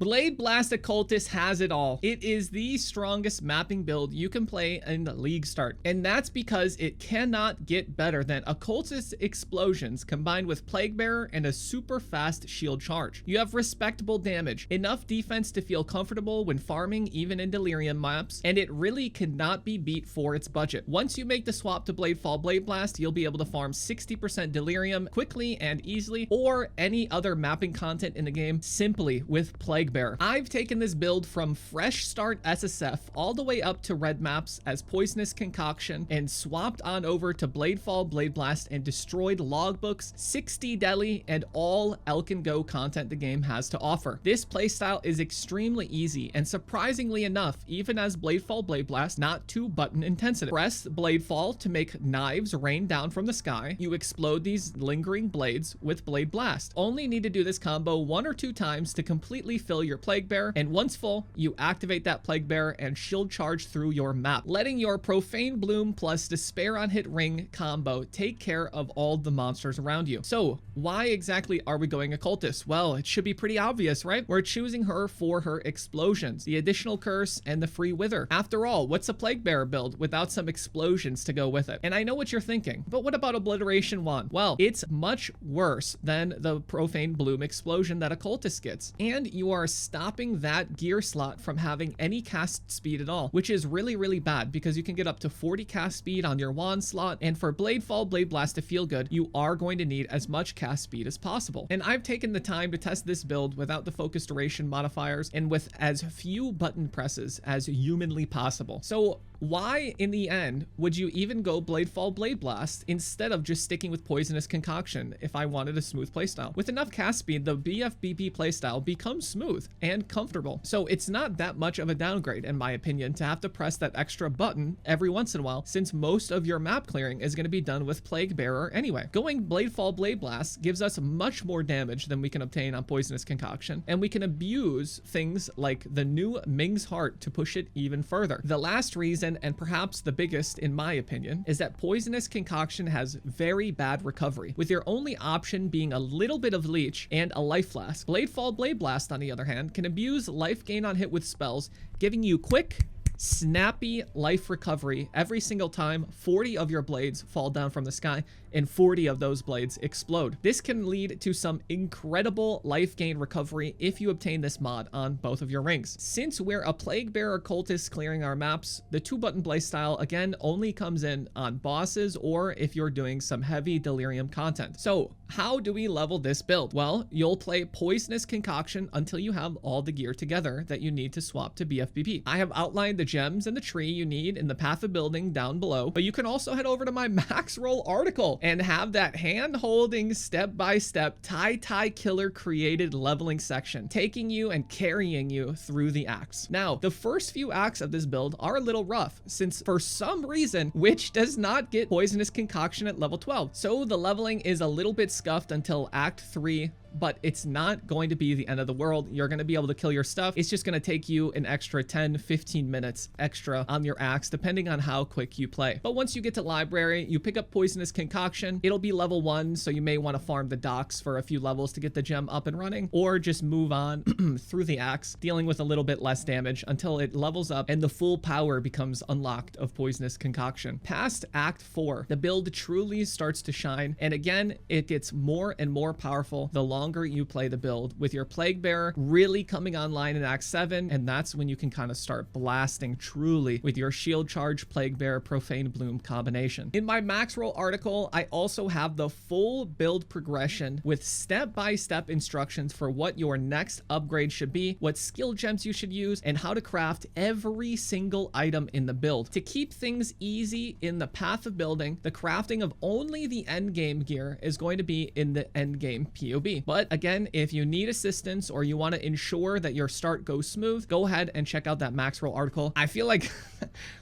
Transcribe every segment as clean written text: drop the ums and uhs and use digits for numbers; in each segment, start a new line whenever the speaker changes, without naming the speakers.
Blade Blast Occultist has it all. It is the strongest mapping build you can play in the League Start, and that's because it cannot get better than Occultist explosions combined with Plague Bearer and a super fast shield charge. You have respectable damage, enough defense to feel comfortable when farming even in Delirium maps, and it really cannot be beat for its budget. Once you make the swap to Bladefall Blade Blast, you'll be able to farm 60% Delirium quickly and easily, or any other mapping content in the game simply with Plague Bearer. I've taken this build from fresh start SSF all the way up to red maps as Poisonous Concoction and swapped on over to Bladefall Blade Blast and destroyed logbooks, 60 deli, and all Elk and Go content the game has to offer. This playstyle is extremely easy and surprisingly enough, even as Bladefall Blade Blast, not too button intensive. Press Bladefall to make knives rain down from the sky. You explode these lingering blades with Blade Blast. Only need to do this combo 1 or 2 times to completely fill your Plague Bearer, and once full, you activate that Plague Bearer and shield charge through your map, letting your Profane Bloom plus Despair on hit ring combo take care of all the monsters around you. So why exactly are we going Occultist? Well, it should be pretty obvious, right? We're choosing her for her explosions, the additional curse, and the free wither. After all, what's a Plague Bearer build without some explosions to go with it? And I know what you're thinking, but what about Obliteration Wand? Well, it's much worse than the Profane Bloom explosion that Occultist gets, and you are stopping that gear slot from having any cast speed at all, which is really bad because you can get up to 40 cast speed on your wand slot, and for Bladefall Blade Blast to feel good, you are going to need as much cast speed as possible. And I've taken the time to test this build without the focus duration modifiers and with as few button presses as humanly possible. So why, in the end, would you even go Bladefall Blade Blast instead of just sticking with Poisonous Concoction if I wanted a smooth playstyle? With enough cast speed, the BFBP playstyle becomes smooth and comfortable. So it's not that much of a downgrade, in my opinion, to have to press that extra button every once in a while, since most of your map clearing is going to be done with Plague Bearer anyway. Going Bladefall Blade Blast gives us much more damage than we can obtain on Poisonous Concoction, and we can abuse things like the new Ming's Heart to push it even further. The last reason, and perhaps the biggest in my opinion, is that Poisonous Concoction has very bad recovery, with your only option being a little bit of leech and a life flask. Bladefall Blade Blast, on the other hand, can abuse life gain on hit with spells, giving you quick, snappy life recovery every single time 40 of your blades fall down from the sky and 40 of those blades explode. This can lead to some incredible life gain recovery if you obtain this mod on both of your rings. Since we're a Plague Bearer Occultist clearing our maps, the 2-button playstyle again only comes in on bosses or if you're doing some heavy Delirium content. So how do we level this build? Well, you'll play Poisonous Concoction until you have all the gear together that you need to swap to BFBP. I have outlined the gems and the tree you need in the path of building down below, but you can also head over to my Maxroll article and have that hand-holding step-by-step Tytykiller created leveling section, taking you and carrying you through the acts. Now, the first few acts of this build are a little rough, since for some reason, Witch does not get Poisonous Concoction at level 12. So the leveling is a little bit scuffed until Act 3, but it's not going to be the end of the world. You're going to be able to kill your stuff. It's just going to take you an extra 10-15 minutes extra on your axe, depending on how quick you play. But once you get to library, you pick up Poisonous Concoction. It'll be level 1, so you may want to farm the docks for a few levels to get the gem up and running, or just move on through the axe, dealing with a little bit less damage until it levels up and the full power becomes unlocked of Poisonous Concoction. Past Act 4, the build truly starts to shine, and again, it gets more and more powerful the longer you play the build, with your Plague Bearer really coming online in Act 7, and that's when you can kind of start blasting truly with your shield charge Plague Bearer Profane Bloom combination. In my Maxroll article, I also have the full build progression with step-by-step instructions for what your next upgrade should be, what skill gems you should use, and how to craft every single item in the build. To keep things easy in the path of building, the crafting of only the endgame gear is going to be in the endgame POE. But again, if you need assistance or you want to ensure that your start goes smooth, go ahead and check out that Maxroll article. I feel like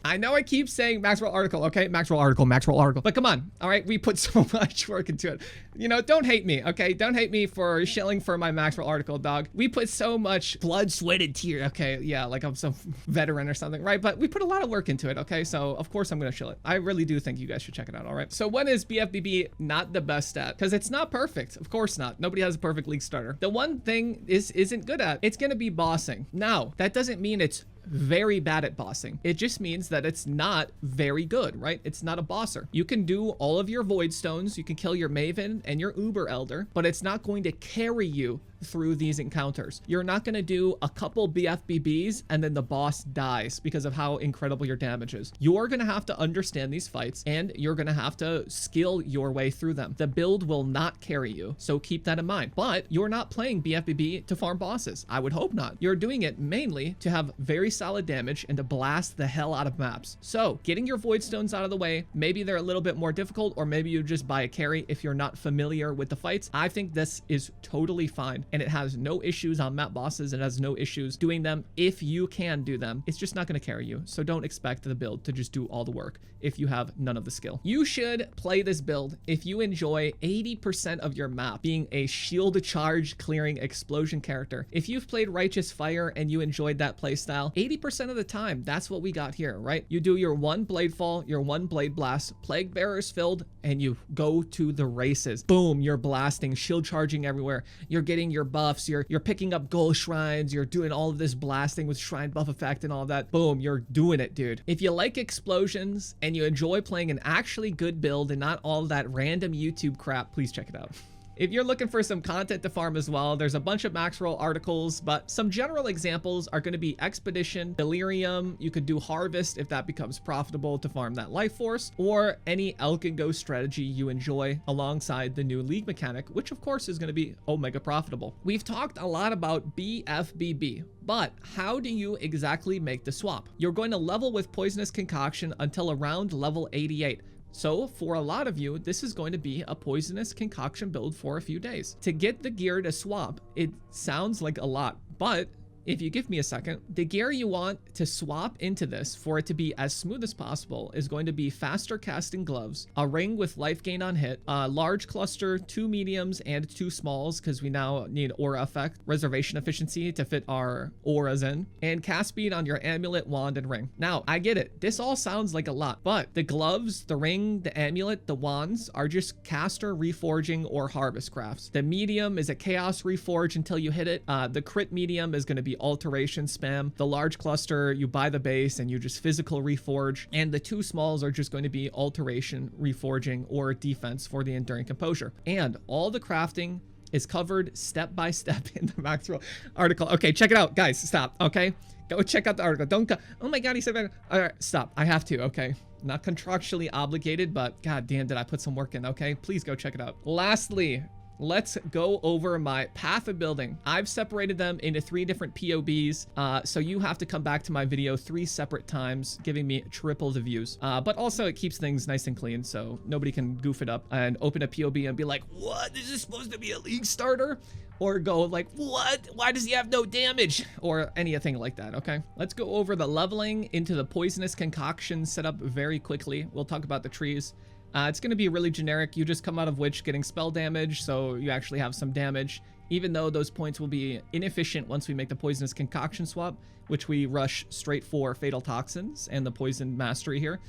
I know I keep saying Maxroll article, okay? Maxroll article, but come on. All right, we put so much work into it. You know, don't hate me, okay? Don't hate me for shilling for my Maxroll article, dog. We put so much blood, sweat, and tears. Okay, yeah, like I'm some veteran or something, right? But we put a lot of work into it, okay? So of course I'm gonna shill it. I really do think you guys should check it out, all right? So when is BFBB not the best at? Because it's not perfect. Of course not. Nobody has a perfect league starter. The one thing isn't good at, it's gonna be bossing. Now, that doesn't mean it's very bad at bossing. It just means that it's not very good, right? It's not a bosser. You can do all of your void stones, you can kill your Maven and your Uber Elder, but it's not going to carry you through these encounters. You're not going to do a couple BFBBs and then the boss dies because of how incredible your damage is. You're going to have to understand these fights and you're going to have to skill your way through them. The build will not carry you, so keep that in mind. But you're not playing BFBB to farm bosses. I would hope not. You're doing it mainly to have very solid damage and to blast the hell out of maps. So getting your void stones out of the way, maybe they're a little bit more difficult, or maybe you just buy a carry if you're not familiar with the fights. I think this is totally fine. And it has no issues on map bosses. It has no issues doing them if you can do them. It's just not going to carry you. So don't expect the build to just do all the work if you have none of the skill. You should play this build if you enjoy 80% of your map being a shield charge clearing explosion character. If you've played Righteous Fire and you enjoyed that playstyle, 80% of the time, that's what we got here, right? You do your one Bladefall, your one Blade Blast, Plague Bearers filled, and you go to the races. Boom, you're blasting, shield charging everywhere. You're getting your buffs, you're picking up gold shrines, you're doing all of this blasting with shrine buff effect and all that. Boom, you're doing it, dude. If you like explosions and you enjoy playing an actually good build and not all that random YouTube crap, please check it out. If you're looking for some content to farm as well, there's a bunch of Maxroll articles, but some general examples are going to be Expedition, Delirium. You could do Harvest if that becomes profitable to farm that life force, or any Elk and Ghost strategy you enjoy alongside the new league mechanic, which of course is going to be Omega profitable. We've talked a lot about BFBB, but how do you exactly make the swap? You're going to level with Poisonous Concoction until around level 88. So for a lot of you, this is going to be a Poisonous Concoction build for a few days. To get the gear to swap, it sounds like a lot, but if you give me a second, the gear you want to swap into this for it to be as smooth as possible is going to be faster casting gloves, a ring with life gain on hit, a large cluster, 2 mediums and 2 smalls because we now need aura effect, reservation efficiency to fit our auras in, and cast speed on your amulet, wand, and ring. Now, I get it. This all sounds like a lot, but the gloves, the ring, the amulet, the wands are just caster, reforging, or harvest crafts. The medium is a chaos reforge until you hit it. The crit medium is going to be alteration spam. The large cluster, you buy the base and you just physical reforge, and the 2 smalls are just going to be alteration, reforging, or defense for the enduring composure. And all the crafting is covered step by step in the Maxroll article. Okay, check it out, guys. Stop. Okay, go check out the article. Don't go. Oh my god, he said that. All right, stop. I have to. Okay, not contractually obligated, but god damn, did I put some work in? Okay, please go check it out. Lastly, let's go over my path of building. I've separated them into 3 different POBs, so you have to come back to my video 3 separate times, giving me triple the views. But also it keeps things nice and clean, so nobody can goof it up and open a POB and be like, what? This is supposed to be a league starter? Or go like, what? Why does he have no damage? Or anything like that, okay? Let's go over the leveling into the Poisonous Concoction setup very quickly. We'll talk about the trees. It's going to be really generic. You just come out of Witch getting spell damage, so you actually have some damage, even though those points will be inefficient once we make the Poisonous Concoction swap, which we rush straight for Fatal Toxins and the Poison Mastery here.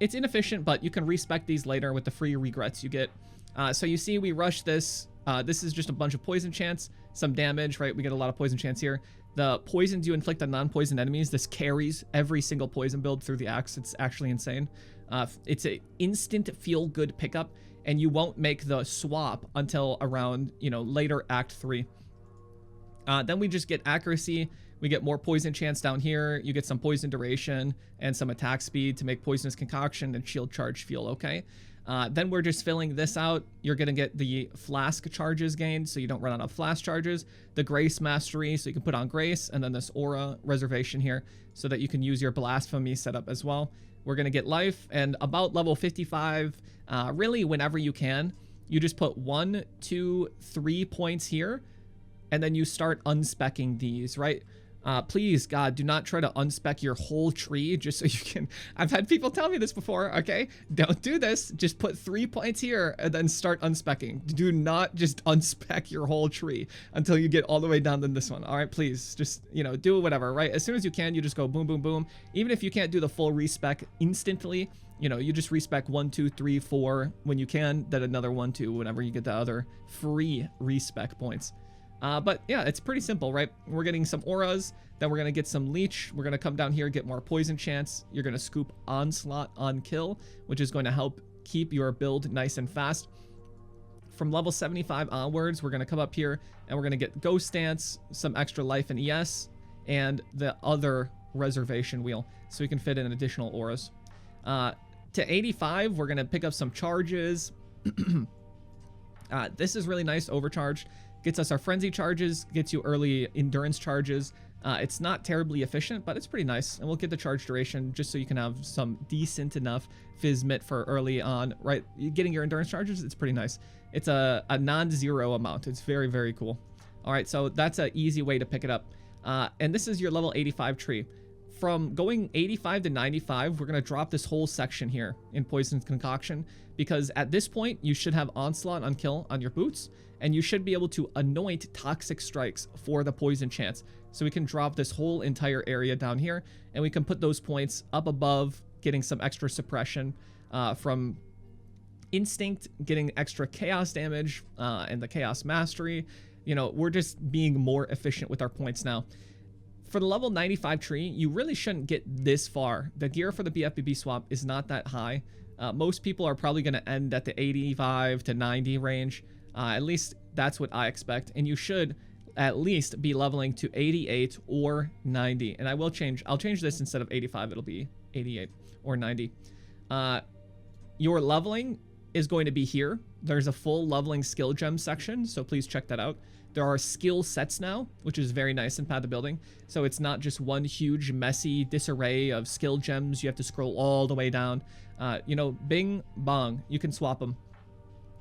It's inefficient, but you can respec these later with the free regrets you get. So you see we rush this. This is just a bunch of poison chance, some damage, right? We get a lot of poison chance here. The poisons you inflict on non-poison enemies, this carries every single poison build through the axe. It's actually insane. It's an instant feel-good pickup, and you won't make the swap until around, you know, later Act 3. Then we just get accuracy. We get more poison chance down here. You get some poison duration and some attack speed to make Poisonous Concoction and shield charge feel okay. Then we're just filling this out. You're going to get the flask charges gained, so you don't run out of flask charges. The grace mastery, so you can put on grace, and then this aura reservation here, so that you can use your blasphemy setup as well. We're going to get life, and about level 55, really whenever you can, you just put 1, 2, 3 points here, and then you start unspecking these, right? Please, God, do not try to unspec your whole tree just so you can. I've had people tell me this before, okay? Don't do this. Just put 3 points here and then start unspecking. Do not just unspec your whole tree until you get all the way down to this one. All right, please, just, you know, do whatever, right? As soon as you can, you just go boom, boom, boom. Even if you can't do the full respec instantly, you know, you just respec 1, 2, 3, 4 when you can, then another 1, 2 whenever you get the other free respec points. But yeah, it's pretty simple, right? We're getting some auras, then we're going to get some leech. We're going to come down here, get more poison chance. You're going to scoop onslaught on kill, which is going to help keep your build nice and fast. From level 75 onwards, we're going to come up here and we're going to get ghost dance, some extra life and ES, and the other reservation wheel, so we can fit in additional auras. To 85, we're going to pick up some charges. This is really nice, overcharged. Gets us our frenzy charges, gets you early endurance charges. It's not terribly efficient, but it's pretty nice. And we'll get the charge duration just so you can have some decent enough physmit for early on, right? Getting your endurance charges, it's pretty nice. It's a non-zero amount. It's very, very cool. All right, so that's an easy way to pick it up. And this is your level 85 tree. From going 85 to 95, we're going to drop this whole section here in Poison's Concoction, because at this point, you should have Onslaught on Kill on your boots, and you should be able to anoint Toxic Strikes for the poison chance. So we can drop this whole entire area down here, and we can put those points up above, getting some extra suppression from Instinct, getting extra Chaos damage, and the Chaos Mastery. You know, we're just being more efficient with our points now. For the level 95 tree, you really shouldn't get this far. The gear for the BFBB swap is not that high. Most people are probably going to end at the 85 to 90 range. At least that's what I expect. And you should at least be leveling to 88 or 90. And I'll change this. Instead of 85, it'll be 88 or 90. Your leveling is going to be here. There's a full leveling skill gem section, so please check that out. There are skill sets now, which is very nice in Path of Building. So it's not just one huge, messy disarray of skill gems. You have to scroll all the way down. You know, bing, bong, you can swap them.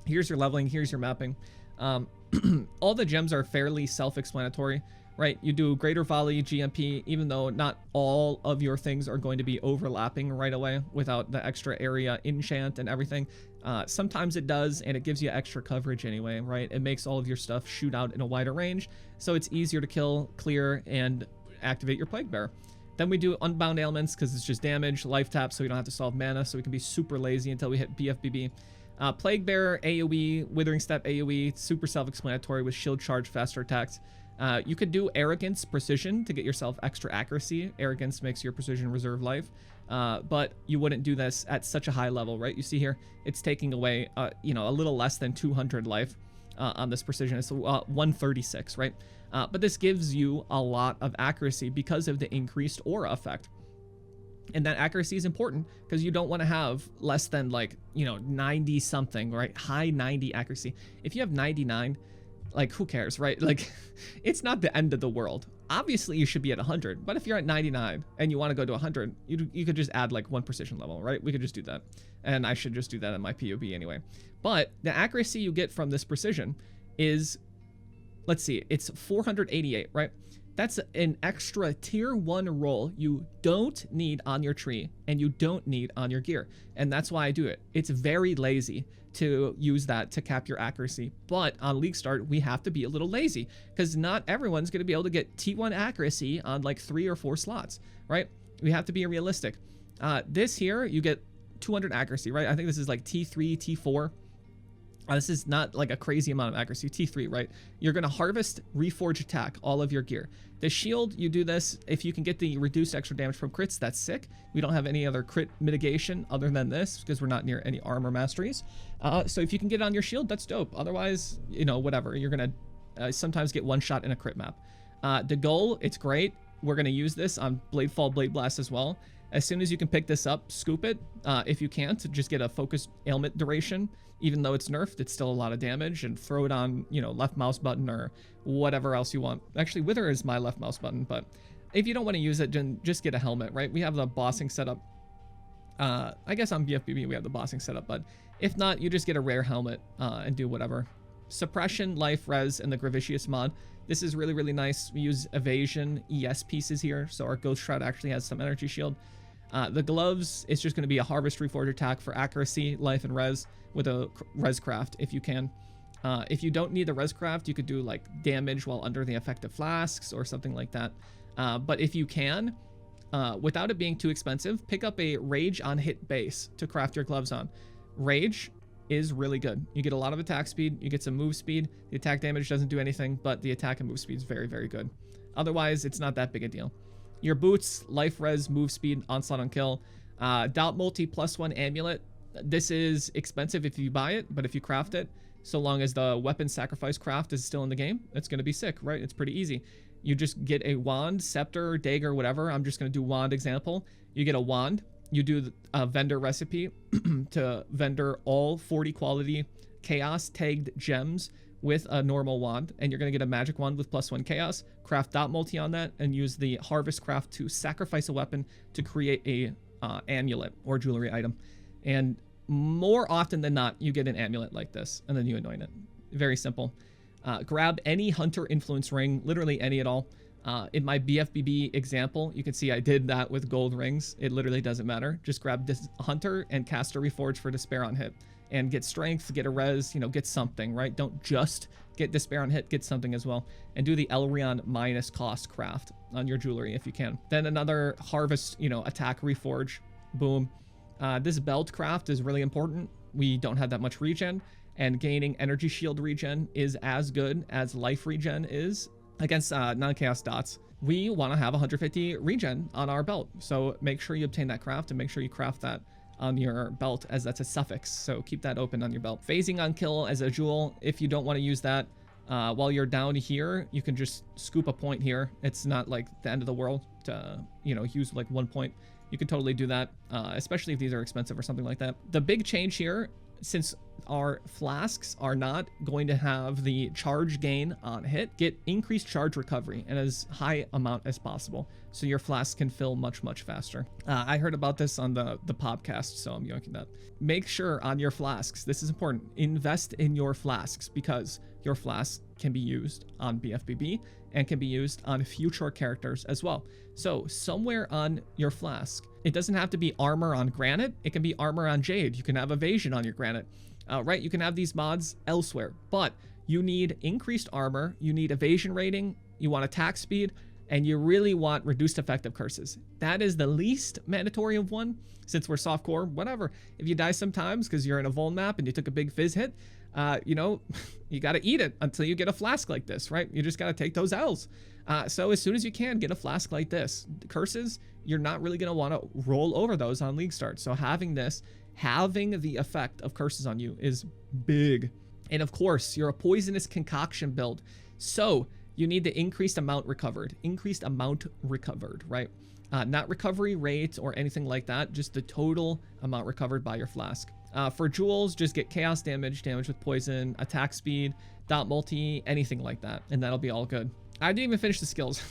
Here's your leveling, here's your mapping. All the gems are fairly self-explanatory, right? You do Greater Volley, GMP, even though not all of your things are going to be overlapping right away without the extra area enchant and everything. Sometimes it does, and it gives you extra coverage anyway, right? It makes all of your stuff shoot out in a wider range, so it's easier to kill, clear, and activate your Plague Bearer. Then we do Unbound Ailments, because it's just damage, life tap, so we don't have to solve mana, so we can be super lazy until we hit BFBB. Plague Bearer, AoE, Withering Step AoE, super self-explanatory with shield charge, faster attacks. You could do Arrogance, Precision to get yourself extra accuracy. Arrogance makes your Precision reserve life. But you wouldn't do this at such a high level, right? You see here, it's taking away, you know, a little less than 200 life on this Precision. It's 136, right? But this gives you a lot of accuracy because of the increased aura effect. And that accuracy is important because you don't want to have less than, like, you know, 90 something, right? High 90 accuracy. If you have 99, like, who cares, right? Like, it's not the end of the world. Obviously, you should be at 100, but if you're at 99 and you want to go to 100, you could just add, like, one precision level, right? We could just do that. And I should just do that in my POB anyway. But the accuracy you get from this precision is, let's see, it's 488, right? That's an extra tier 1 roll you don't need on your tree and you don't need on your gear. And that's why I do it. It's very lazy to use that to cap your accuracy. But on League Start, we have to be a little lazy because not everyone's going to be able to get T1 accuracy on like 3 or 4 slots, right? We have to be realistic. This here, you get 200 accuracy, right? I think this is like T3, T4. This is not like a crazy amount of accuracy. T3, right? You're going to harvest, reforge attack, all of your gear. The shield, you do this. If you can get the reduced extra damage from crits, that's sick. We don't have any other crit mitigation other than this because we're not near any armor masteries. So if you can get it on your shield, that's dope. Otherwise, you know, whatever. You're going to sometimes get one shot in a crit map. The goal, it's great. We're going to use this on Bladefall, Blade Blast as well. As soon as you can pick this up, scoop it. If you can't, just get a focused ailment duration. Even though it's nerfed, it's still a lot of damage, and throw it on, you know, left mouse button or whatever else you want. Actually, Wither is my left mouse button, but if you don't want to use it, then just get a helmet, right? We have the bossing setup. I guess on BFBB we have the bossing setup, but if not, you just get a rare helmet and do whatever. Suppression, life, res, and the Gravitious mod. This is really, really nice. We use evasion ES pieces here, so our Ghost Shroud actually has some energy shield. The gloves, it's just going to be a Harvest Reforge attack for accuracy, life, and res with a res craft if you can. If you don't need the res craft, you could do like damage while under the effect of flasks or something like that. But if you can, without it being too expensive, pick up a Rage on hit base to craft your gloves on. Rage is really good. You get a lot of attack speed, you get some move speed. The attack damage doesn't do anything, but the attack and move speed is very, very good. Otherwise, it's not that big a deal. Your boots, life, res, move speed, onslaught on kill. Dot multi +1 amulet. This is expensive if you buy it, but if you craft it, so long as the weapon sacrifice craft is still in the game, it's going to be sick, right? It's pretty easy. You just get a wand, scepter, dagger, whatever. I'm just going to do wand example. You get a wand. You do a vendor recipe to vendor all 40 quality chaos tagged gems with a normal wand, and you're going to get a magic wand with +1 chaos. Craft dot multi on that and use the harvest craft to sacrifice a weapon to create a amulet or jewelry item. And more often than not, you get an amulet like this, and then you anoint it. Very simple. Grab any hunter influence ring, literally any at all. In my BFBB example, you can see I did that with gold rings. It literally doesn't matter. Just grab this hunter and cast a reforge for despair on hit. And get strength, get a res, you know, get something, right? Don't just get despair on hit, get something as well. And do the Elrion minus cost craft on your jewelry if you can. Then another harvest, you know, attack reforge. Boom. This belt craft is really important. We don't have that much regen, and gaining energy shield regen is as good as life regen is against non-chaos dots. We want to have 150 regen on our belt, so make sure you obtain that craft and make sure you craft that on your belt, as that's a suffix, so keep that open on your belt. Phasing on kill as a jewel. If you don't want to use that while you're down here, you can just scoop a point here. It's not like the end of the world to, you know, use like 1 point. You can totally do that, especially if these are expensive or something like that. The big change here, since our flasks are not going to have the charge gain on hit, get increased charge recovery and as high amount as possible, so your flasks can fill much, much faster. I heard about this on the podcast, so I'm yoinking that. Make sure on your flasks, this is important, invest in your flasks, because your flasks can be used on BFBB and can be used on future characters as well. So somewhere on your flask, it doesn't have to be armor on granite, it can be armor on jade. You can have evasion on your granite, right? You can have these mods elsewhere, but you need increased armor, you need evasion rating, you want attack speed, and you really want reduced effective curses. That is the least mandatory of one, since we're softcore, whatever. If you die sometimes because you're in a Vol map and you took a big fizz hit, you know, you got to eat it until you get a flask like this, right? You just got to take those L's. So as soon as you can, get a flask like this. Curses, you're not really going to want to roll over those on League Start. So having this, having the effect of curses on you is big. And of course, you're a poisonous concoction build, so you need the increased amount recovered. Increased amount recovered, right? Not recovery rate or anything like that, just the total amount recovered by your flask. For jewels, just get chaos damage, damage with poison, attack speed, dot multi, anything like that, and that'll be all good. I didn't even finish the skills.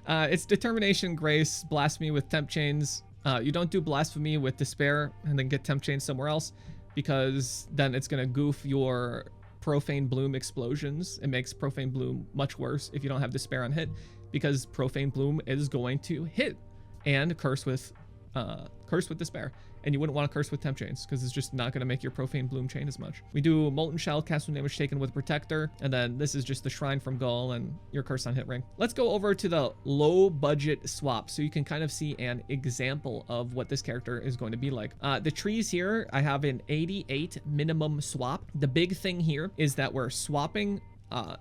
It's determination, grace, blasphemy with temp chains. You don't do blasphemy with despair and then get temp chains somewhere else, because then it's gonna goof your profane bloom explosions. It makes profane bloom much worse if you don't have despair on hit, because profane bloom is going to hit and curse with despair, and you wouldn't want to curse with temp chains because it's just not going to make your profane bloom chain as much. We do molten shell, cast when damage taken with protector, and then this is just the shrine from Gull and your curse on hit ring. Let's go over to the low budget swap so you can kind of see an example of what this character is going to be like. The trees here, I have an 88 minimum swap. The big thing here is that we're swapping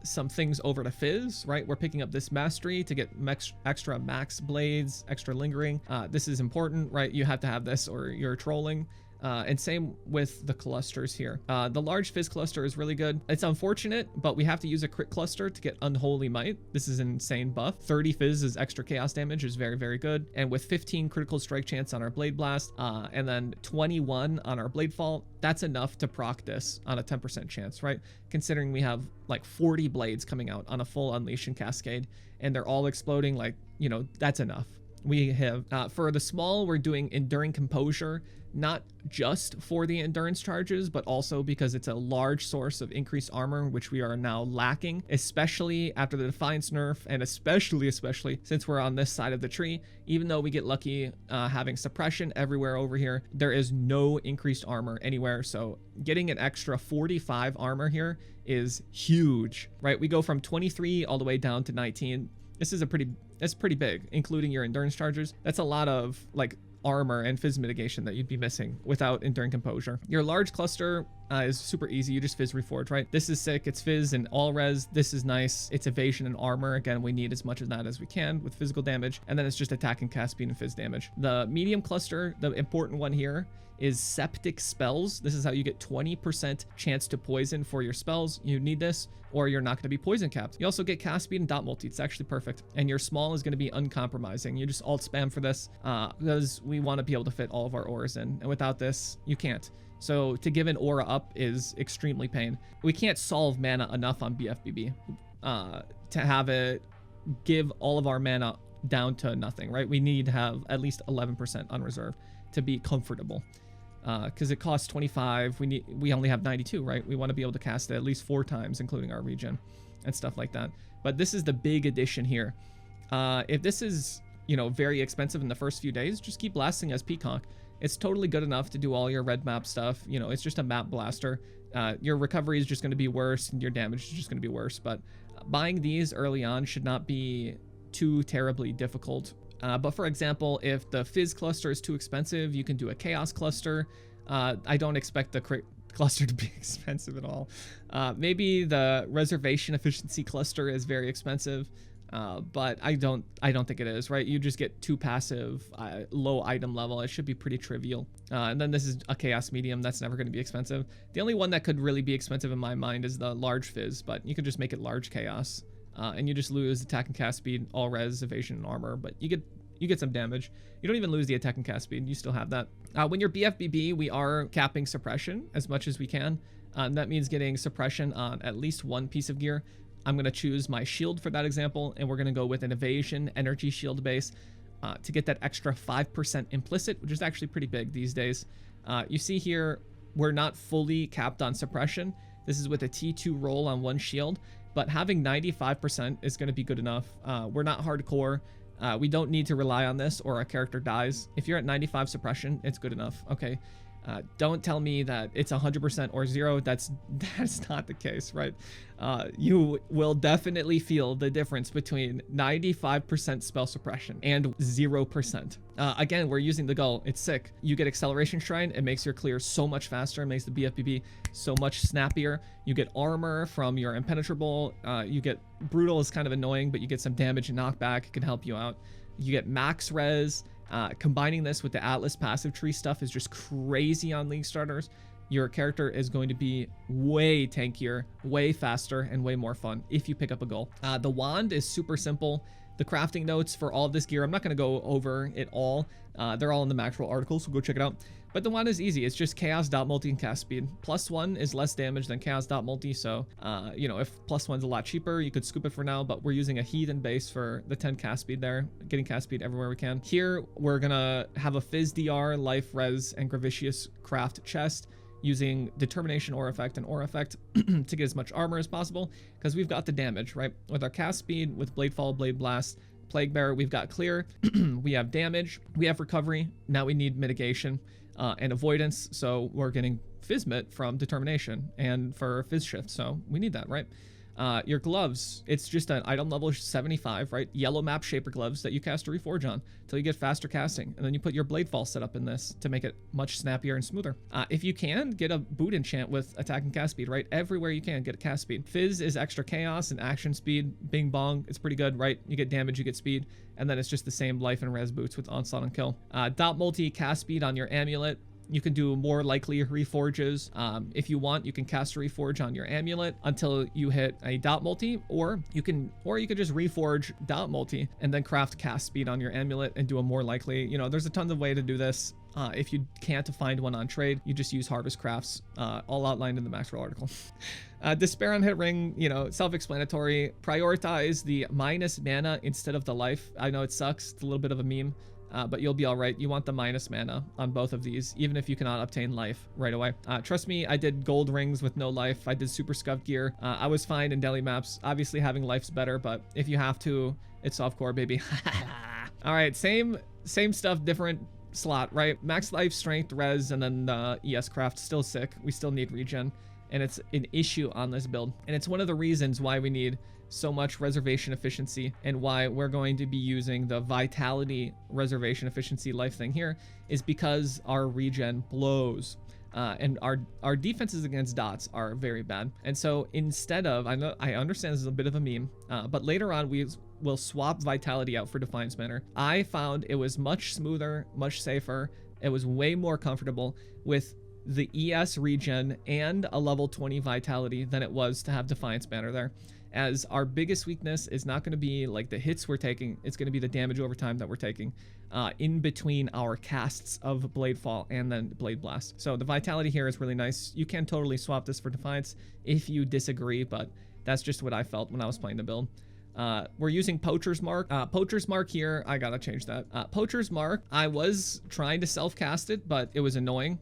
some things over to Fizz, right? We're picking up this mastery to get extra max blades, extra lingering. This is important, right? You have to have this or you're trolling. And same with the clusters here. The large Fizz cluster is really good. It's unfortunate, but we have to use a crit cluster to get Unholy Might. This is an insane buff. 30 Fizz is extra chaos damage is very, very good. And with 15 critical strike chance on our Blade Blast, and then 21 on our Bladefall, that's enough to proc this on a 10% chance, right? Considering we have like 40 blades coming out on a full Unleash and Cascade, and they're all exploding, like, you know, that's enough. We have, for the small, we're doing Enduring Composure not just for the endurance charges, but also because it's a large source of increased armor, which we are now lacking, especially after the Defiance nerf, and especially since we're on this side of the tree. Even though we get lucky having suppression everywhere over here, there is no increased armor anywhere. So getting an extra 45 armor here is huge, right? We go from 23 all the way down to 19. This is that's pretty big, including your endurance charges. That's a lot of like armor and fizz mitigation that you'd be missing without enduring composure. Your large cluster is super easy. You just fizz reforge, right? This is sick. It's fizz and all res. This is nice. It's evasion and armor. Again, we need as much of that as we can with physical damage. And then it's just attack and cast speed and fizz damage. The medium cluster, the important one here, is septic spells. This is how you get 20% chance to poison for your spells. You need this or you're not going to be poison capped. You also get cast speed and dot multi. It's actually perfect. And your small is going to be uncompromising. You just alt spam for this because we want to be able to fit all of our auras in. And without this, you can't. So to give an aura up is extremely pain. We can't solve mana enough on BFBB to have it give all of our mana down to nothing, right? We need to have at least 11% unreserved to be comfortable. Because it costs 25, we only have 92, right? We want to be able to cast it at least 4 times, including our regen and stuff like that. But this is the big addition here. If this is, you know, very expensive in the first few days, just keep blasting as conq. It's totally good enough to do all your red map stuff. You know, it's just a map blaster. Your recovery is just going to be worse and your damage is just going to be worse. But buying these early on should not be too terribly difficult. But for example, if the fizz cluster is too expensive, you can do a chaos cluster. I don't expect the crit cluster to be expensive at all. Maybe the reservation efficiency cluster is very expensive, but I don't think it is, right? You just get 2 passive, low item level. It should be pretty trivial. And then this is a chaos medium. That's never going to be expensive. The only one that could really be expensive in my mind is the large fizz, but you could just make it large chaos. And you just lose attack and cast speed, all res, evasion, and armor, but you get some damage. You don't even lose the attack and cast speed. You still have that. When you're BFBB, we are capping suppression as much as we can. That means getting suppression on at least 1 piece of gear. I'm going to choose my shield for that example, and we're going to go with an evasion energy shield base to get that extra 5% implicit, which is actually pretty big these days. You see here, we're not fully capped on suppression. This is with a T2 roll on 1 shield. But having 95% is going to be good enough. We're not hardcore. We don't need to rely on this or our character dies. If you're at 95 suppression, it's good enough. Okay. Don't tell me that it's 100% or 0. That's not the case, right? You will definitely feel the difference between 95% spell suppression and 0%. Again, we're using the Gull. It's sick. You get Acceleration Shrine. It makes your clear so much faster. It makes the BFBB so much snappier. You get armor from your Impenetrable. You get Brutal is kind of annoying, but you get some damage and knockback. It can help you out. You get max res. Combining this with the Atlas passive tree stuff is just crazy on League starters. Your character is going to be way tankier, way faster, and way more fun if you pick up a Gull. The wand is super simple. The crafting notes for all of this gear, I'm not going to go over it all. They're all in the Maxroll article, so go check it out. But the wand is easy. It's just chaos dot multi and cast speed. +1 is less damage than chaos dot multi, so you know, if +1's a lot cheaper, you could scoop it for now, but we're using a heathen base for the 10 cast speed there, getting cast speed everywhere we can. Here, we're gonna have a fizz DR, life res, and gravicious craft chest using determination aura effect and aura effect to get as much armor as possible, because we've got the damage, right? With our cast speed, with Bladefall, Blade Blast, Plague Bearer, we've got clear, we have damage, we have recovery, now we need mitigation and avoidance, so we're getting Fizzmit from determination and for Fizz Shift, so we need that, right? Your gloves, it's just an item level 75, right? Yellow map shaper gloves that you cast a reforge on until you get faster casting, and then you put your Bladefall setup in this to make it much snappier and smoother. If you can, get a boot enchant with attack and cast speed, right? Everywhere you can, get a cast speed. Fizz is extra chaos and action speed. Bing bong, it's pretty good, right? You get damage, you get speed, and then it's just the same life and res boots with onslaught and kill. Dot multi cast speed on your amulet. You can do more likely reforges. If you want, you can cast a reforge on your amulet until you hit a dot multi, or you can just reforge dot multi and then craft cast speed on your amulet and do a more likely. You know, there's a ton of way to do this. If you can't find one on trade, you just use harvest crafts, all outlined in the Maxroll article. Despair on hit ring, you know, self-explanatory. Prioritize the minus mana instead of the life. I know it sucks. It's a little bit of a meme. but you'll be all right. You want the minus mana on both of these, even if you cannot obtain life right away. Trust me, I did gold rings with no life. I did super scuffed gear. I was fine in daily maps. Obviously having life's better, but if you have to, it's softcore, baby. All right, same stuff, different slot, right? Max life, strength, res, and then ES craft. Still sick. We still need regen, and it's an issue on this build. And it's one of the reasons why we need so much reservation efficiency, and why we're going to be using the vitality reservation efficiency life thing here is because our regen blows. And our defenses against dots are very bad. And so instead of, I understand this is a bit of a meme, but later on we'll swap vitality out for Defiance Manor. I found it was much smoother, much safer. It was way more comfortable with the ES regen and a level 20 vitality than it was to have Defiance Manor there. As our biggest weakness is not going to be like the hits we're taking, it's going to be the damage over time that we're taking in between our casts of Bladefall and then Blade Blast. So the vitality here is really nice. You can totally swap this for Defiance if you disagree, but that's just what I felt when I was playing the build. We're using Poacher's Mark. Poacher's Mark here, I gotta change that. Poacher's Mark, I was trying to self-cast it, but it was annoying.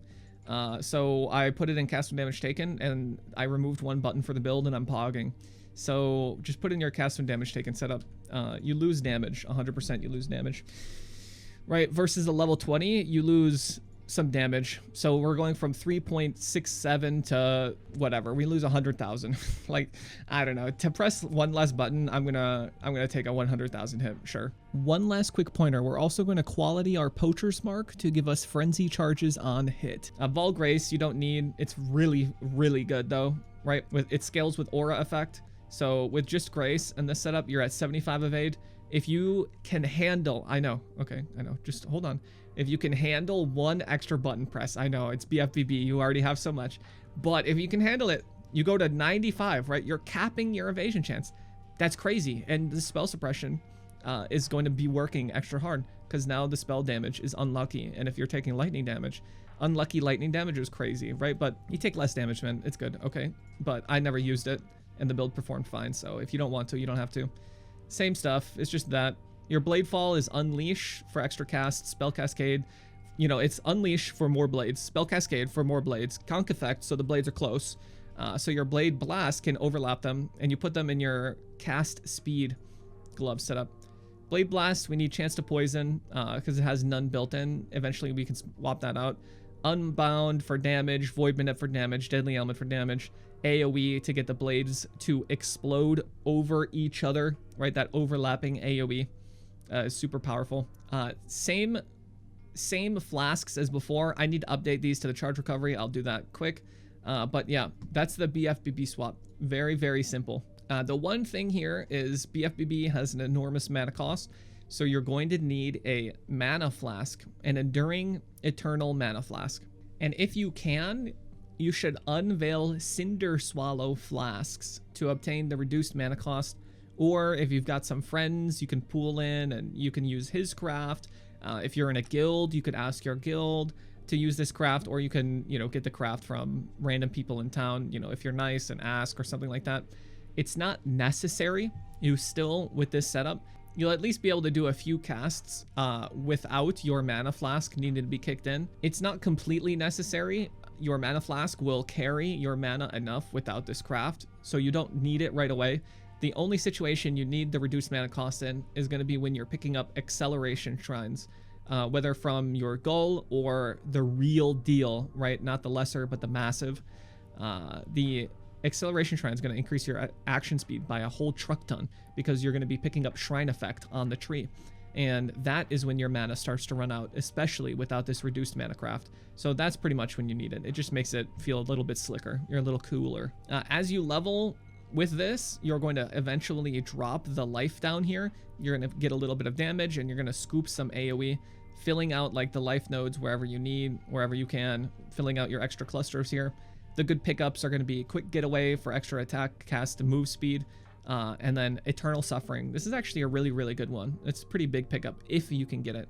So I put it in cast when damage taken, and I removed one button for the build, and I'm pogging. So just put in your cast when damage taken setup. You lose damage, 100% you lose damage. Right, versus a level 20, you lose some damage. So we're going from 3.67 to whatever. We lose 100,000. Like, I don't know. To press one less button, I'm gonna take a 100,000 hit, sure. One last quick pointer. We're also going to quality our Poacher's Mark to give us frenzy charges on hit. Vol Grace, you don't need. It's really, really good though, right? It scales with aura effect. So with just Grace and this setup, you're at 75 evade. If you can handle, I know, okay, I know, just hold on. If you can handle one extra button press, I know it's BFBB, you already have so much, but if you can handle it, you go to 95, right? You're capping your evasion chance. That's crazy. And the spell suppression is going to be working extra hard because now the spell damage is unlucky. And if you're taking lightning damage, unlucky lightning damage is crazy, right? But you take less damage, man. It's good, okay? But I never used it and the build performed fine. So if you don't want to, you don't have to. Same stuff. It's just that your Bladefall is Unleash for extra cast, Spell Cascade. You know, it's Unleash for more blades, Spell Cascade for more blades, conq effect, so the blades are close. So your Blade Blast can overlap them, and you put them in your cast speed glove setup. Blade Blast, we need chance to poison, because it has none built in. Eventually we can swap that out. Unbound for damage, Void Minute for damage, Deadly Element for damage, AoE to get the blades to explode over each other, right? That overlapping AoE is super powerful. Same flasks as before. I need to update these to the charge recovery. I'll do that quick. But yeah, that's the BFBB swap. Very, very simple. The one thing here is BFBB has an enormous mana cost. So you're going to need a mana flask, an enduring eternal mana flask. And if you can, you should unveil Cinder Swallow flasks to obtain the reduced mana cost. Or if you've got some friends, you can pool in and you can use his craft. If you're in a guild, you could ask your guild to use this craft, or you can, you know, get the craft from random people in town, you know, if you're nice and ask or something like that. It's not necessary. You still, with this setup, you'll at least be able to do a few casts without your mana flask needing to be kicked in. It's not completely necessary. Your mana flask will carry your mana enough without this craft, so you don't need it right away. The only situation you need the reduced mana cost in is going to be when you're picking up acceleration shrines, whether from your goal or the real deal, right? Not the lesser, but the massive. The acceleration shrine is going to increase your action speed by a whole truck ton because you're going to be picking up shrine effect on the tree. And that is when your mana starts to run out, especially without this reduced mana craft. So that's pretty much when you need it. It just makes it feel a little bit slicker. You're a little cooler. As you level with this, you're going to eventually drop the life down here. You're going to get a little bit of damage, and you're going to scoop some AoE, filling out like the life nodes wherever you need, wherever you can, filling out your extra clusters here. The good pickups are going to be quick getaway for extra attack, cast, and move speed. And then Eternal Suffering. This is actually a really, really good one. It's a pretty big pickup if you can get it.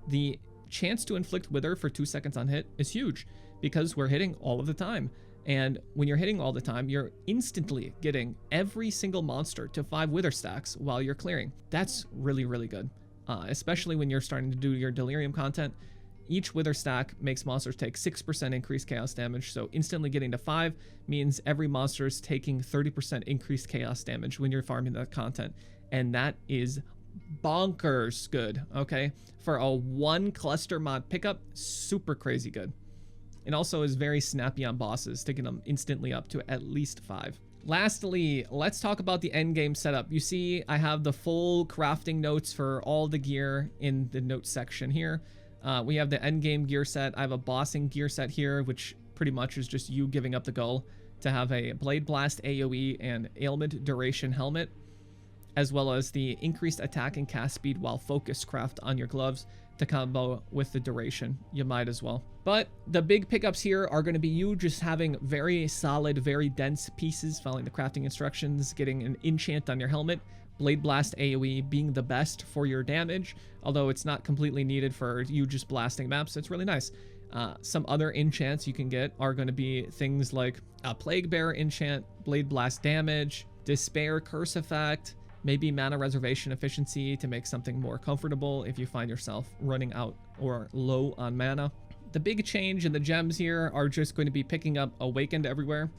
The chance to inflict Wither for 2 seconds on hit is huge because we're hitting all of the time. And when you're hitting all the time, you're instantly getting every single monster to 5 Wither stacks while you're clearing. That's really, really good. especially when you're starting to do your delirium content. Each wither stack makes monsters take 6% increased chaos damage, so instantly getting to 5 means every monster is taking 30% increased chaos damage when you're farming that content, and that is bonkers good, okay? For a 1 cluster mod pickup, super crazy good. It also is very snappy on bosses, taking them instantly up to at least 5. Lastly, let's talk about the endgame setup. You see, I have the full crafting notes for all the gear in the notes section here. We have the endgame gear set. I have a bossing gear set here, which pretty much is just you giving up the goal to have a Blade Blast AoE and ailment duration helmet, as well as the increased attack and cast speed while focus craft on your gloves to combo with the duration. You might as well. But the big pickups here are going to be you just having very solid, very dense pieces, following the crafting instructions, getting an enchant on your helmet, Blade Blast AoE being the best for your damage, although it's not completely needed for you just blasting maps. It's really nice. Some other enchants you can get are going to be things like a Plague Bearer enchant, Blade Blast damage, Despair Curse effect, maybe mana reservation efficiency to make something more comfortable if you find yourself running out or low on mana. The big change in the gems here are just going to be picking up Awakened everywhere.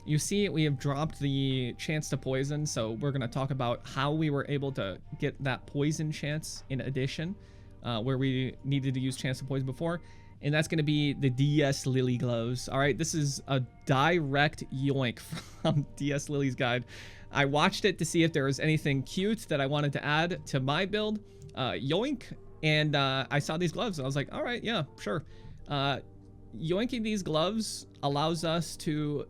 You see, we have dropped the chance to poison, so we're going to talk about how we were able to get that poison chance in addition, where we needed to use chance to poison before, and that's going to be the DS Lily gloves. All right, this is a direct yoink from DS Lily's guide. I watched it to see if there was anything cute that I wanted to add to my build, yoink, and I saw these gloves, and I was like, all right, yeah, sure. Yoinking these gloves allows us to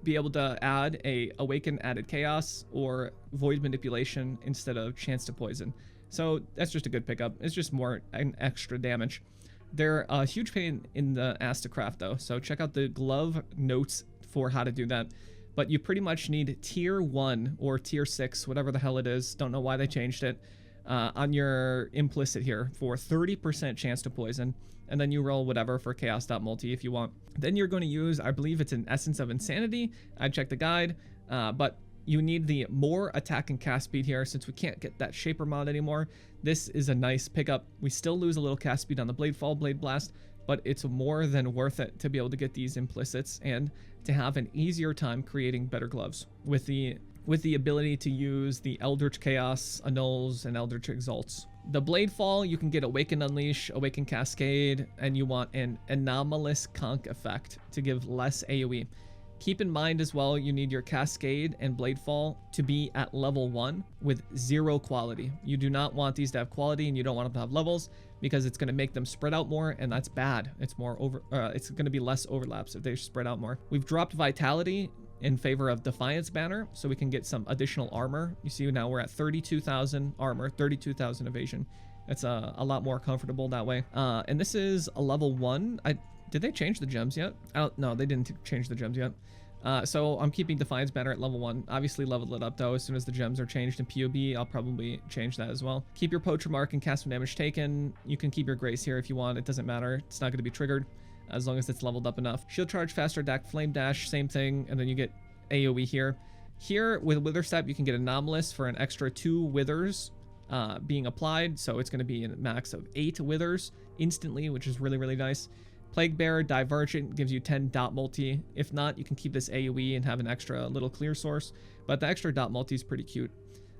be able to add a Awaken Added Chaos or Void Manipulation instead of Chance to Poison. So that's just a good pickup. It's just more an extra damage. They're a huge pain in the ass to craft though, so check out the glove notes for how to do that. But you pretty much need tier 1 or tier 6, whatever the hell it is. Don't know why they changed it. On your implicit here for 30% chance to poison, and then you roll whatever for chaos.multi if you want. Then you're going to use, I believe it's an Essence of Insanity. I checked the guide, but you need the more attack and cast speed here since we can't get that Shaper mod anymore. This is a nice pickup. We still lose a little cast speed on the Bladefall, Blade Blast, but it's more than worth it to be able to get these implicits and to have an easier time creating better gloves with the ability to use the Eldritch Chaos, Annuls, and Eldritch Exalts. The Bladefall, you can get Awaken Unleash, Awaken Cascade, and you want an Anomalous Conq effect to give less AoE. Keep in mind as well, you need your Cascade and Bladefall to be at level 1 with 0 quality. You do not want these to have quality, and you don't want them to have levels because it's going to make them spread out more, and that's bad. It's more it's going to be less overlaps if they spread out more. We've dropped Vitality in favor of Defiance Banner, so we can get some additional armor. You see now we're at 32,000 armor, 32,000 evasion. It's a lot more comfortable that way. And this is a level 1. Did they change the gems yet? No, they didn't change the gems yet. So I'm keeping Defiance Banner at level 1. Obviously leveled it up though. As soon as the gems are changed in POE, I'll probably change that as well. Keep your Poacher Mark and cast some damage taken. You can keep your Grace here if you want. It doesn't matter. It's not going to be triggered as long as it's leveled up enough. Shield Charge, Faster Attack, Flame Dash, same thing. And then you get AoE here. Here with Wither Step, you can get Anomalous for an extra 2 withers being applied. So it's going to be a max of 8 withers instantly, which is really, really nice. Plague Bearer, Divergent gives you 10 dot multi. If not, you can keep this AoE and have an extra little clear source. But the extra dot multi is pretty cute.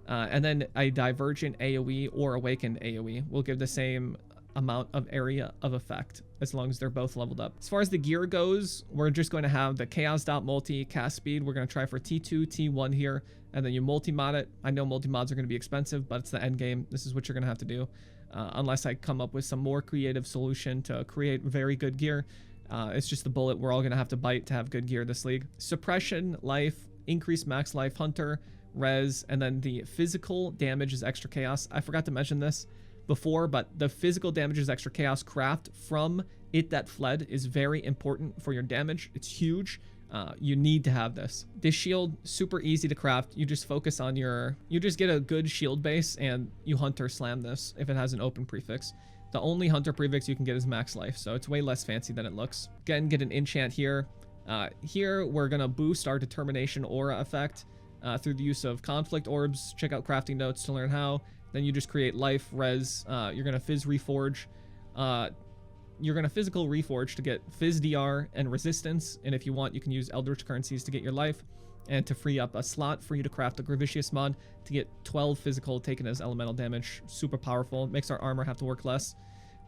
And then a Divergent AoE or Awakened AoE will give the same amount of area of effect as long as they're both leveled up. As far as the gear goes, we're just going to have the chaos.multi cast speed. We're going to try for T2, T1 here, and then you multi-mod it. I know multi-mods are going to be expensive, but it's the end game. This is what you're going to have to do unless I come up with some more creative solution to create very good gear. It's just the bullet we're all going to have to bite to have good gear this league. Suppression, life, increased max life, hunter, res, and then the physical damage is extra chaos. I forgot to mention this before, but the physical damage is extra chaos craft from It That Fled is very important for your damage. It's huge. You need to have this. This shield, super easy to craft. You just focus on you just get a good shield base and you hunter slam this if it has an open prefix. The only hunter prefix you can get is max life, so it's way less fancy than it looks. Again, get an enchant here. Here we're gonna boost our determination aura effect. through the use of conflict orbs. Check out crafting notes to learn how. Then you just create life, res. You're going to Fizz Reforge. You're going to physical Reforge to get Fizz DR and resistance. And if you want, you can use Eldritch currencies to get your life and to free up a slot for you to craft a Gravicious mod to get 12 physical taken as elemental damage. Super powerful. Makes our armor have to work less.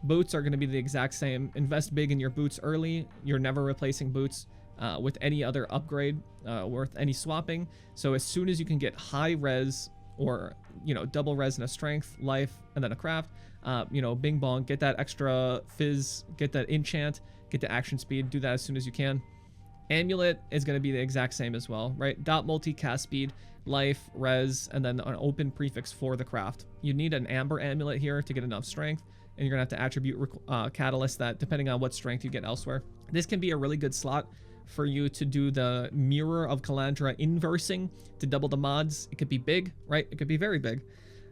Boots are going to be the exact same. Invest big in your boots early. You're never replacing boots with any other upgrade worth any swapping. So as soon as you can get high res or, you know, double res and a strength, life, and then a craft, you know, bing bong, get that extra fizz, get that enchant, get the action speed, do that as soon as you can. Amulet is going to be the exact same as well, right? Dot multi, cast speed, life, res, and then an open prefix for the craft. You need an amber amulet here to get enough strength, and you're going to have to attribute catalyst that depending on what strength you get elsewhere. This can be a really good slot for you to do the Mirror of Calandra inversing to double the mods. It could be big, right? It could be very big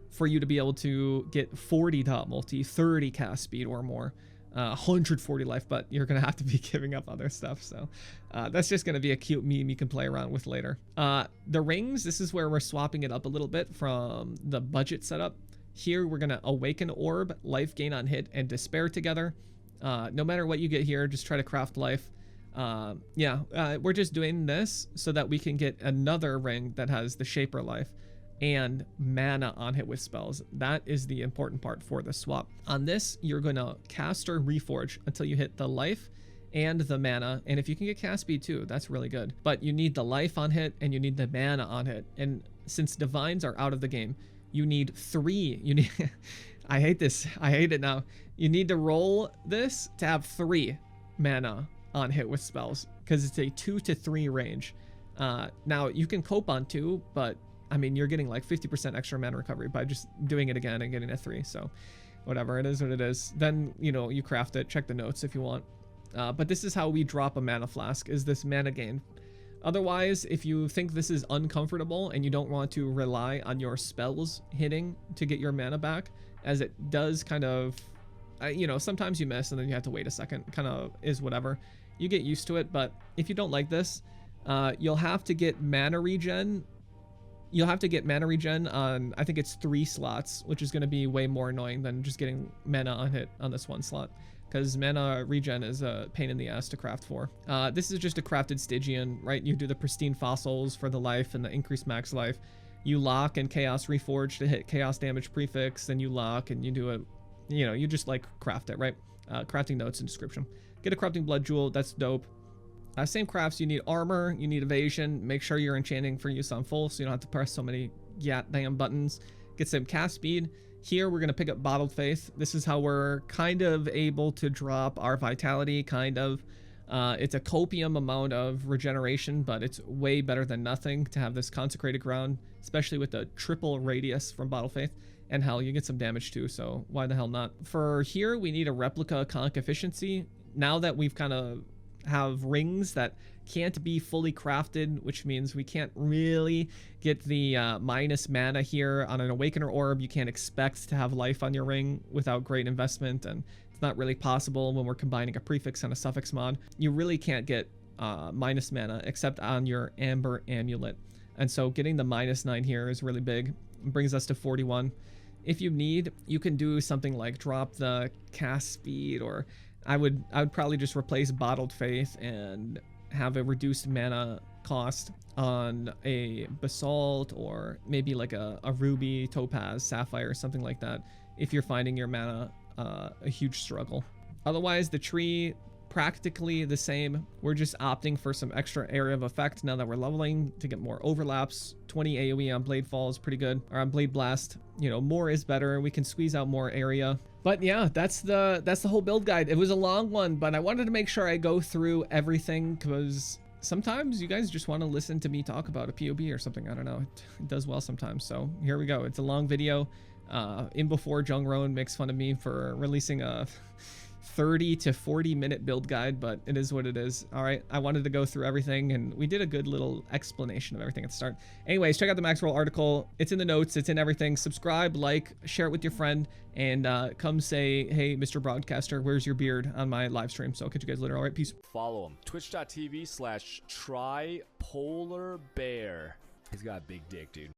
for you to be able to get 40 dot multi, 30 cast speed or more. 140 life, but you're gonna have to be giving up other stuff, so that's just gonna be a cute meme you can play around with later. The rings, this is where we're swapping it up a little bit from the budget setup. Here we're gonna awaken orb, life gain on hit, and despair together. No matter what you get here, just try to craft life. We're just doing this so that we can get another ring that has the shaper life and mana on hit with spells. That is the important part for the swap. On this, you're going to cast or reforge until you hit the life and the mana, and if you can get cast speed too, that's really good. But you need the life on hit and you need the mana on hit, and since divines are out of the game, you need 3. You need I hate this, I hate it now. You need to roll this to have 3 mana on hit with spells, because it's a 2 to 3 range. Now you can cope on 2, but I mean, you're getting like 50% extra mana recovery by just doing it again and getting a 3. So whatever, it is what it is. Then, you know, you craft it, check the notes if you want. But this is how we drop a mana flask, is this mana gain. Otherwise, if you think this is uncomfortable and you don't want to rely on your spells hitting to get your mana back, as it does kind of, you know, sometimes you miss and then you have to wait a second, kind of is whatever. You get used to it, but if you don't like this, you'll have to get mana regen. You'll have to get mana regen on, I think it's 3 slots, which is going to be way more annoying than just getting mana on hit on this 1 slot, because mana regen is a pain in the ass to craft for. This is just a crafted Stygian, right? You do the pristine fossils for the life and the increased max life. You lock and chaos reforge to hit chaos damage prefix, then you lock and you do a, you know, you just like craft it, right? Crafting notes and description. Get a corrupting blood jewel, that's dope. Same crafts, you need armor, you need evasion. Make sure you're enchanting for use on full so you don't have to press so many damn buttons. Get some cast speed. Here we're going to pick up Bottled Faith. This is how we're kind of able to drop our vitality, kind of. It's a copium amount of regeneration, but it's way better than nothing to have this consecrated ground, especially with the triple radius from Bottled Faith. And hell, you get some damage too, so why the hell not? For here, we need a replica conq efficiency. Now that we've kind of have rings that can't be fully crafted, which means we can't really get the minus mana here on an Awakener orb. You can't expect to have life on your ring without great investment, and it's not really possible when we're combining a prefix and a suffix mod. You really can't get minus mana except on your Amber Amulet, and so getting the -9 here is really big. It brings us to 41. If you need, you can do something like drop the cast speed, or I would probably just replace Bottled Faith and have a reduced mana cost on a Basalt, or maybe like a Ruby, Topaz, Sapphire, something like that, if you're finding your mana a huge struggle. Otherwise, the tree, practically the same. We're just opting for some extra area of effect now that we're leveling to get more overlaps. 20 AoE on Bladefall is pretty good, or on Blade Blast. You know, more is better. We can squeeze out more area. But yeah, that's the whole build guide. It was a long one, but I wanted to make sure I go through everything, because sometimes you guys just want to listen to me talk about a POB or something. I don't know. It does well sometimes. So here we go. It's a long video. In before Jung Roan makes fun of me for releasing a 30 to 40 minute build guide, but it is what it is. All right, I wanted to go through everything, and we did a good little explanation of everything at the start. Anyways, check out the Maxroll article. It's in the notes, it's in everything. Subscribe, like, share it with your friend, and come say, hey, Mr. Broadcaster, where's your beard on my live stream. So I'll catch you guys later. All right, peace.
Follow him, twitch.tv/trypolarbear. He's got a big dick, dude.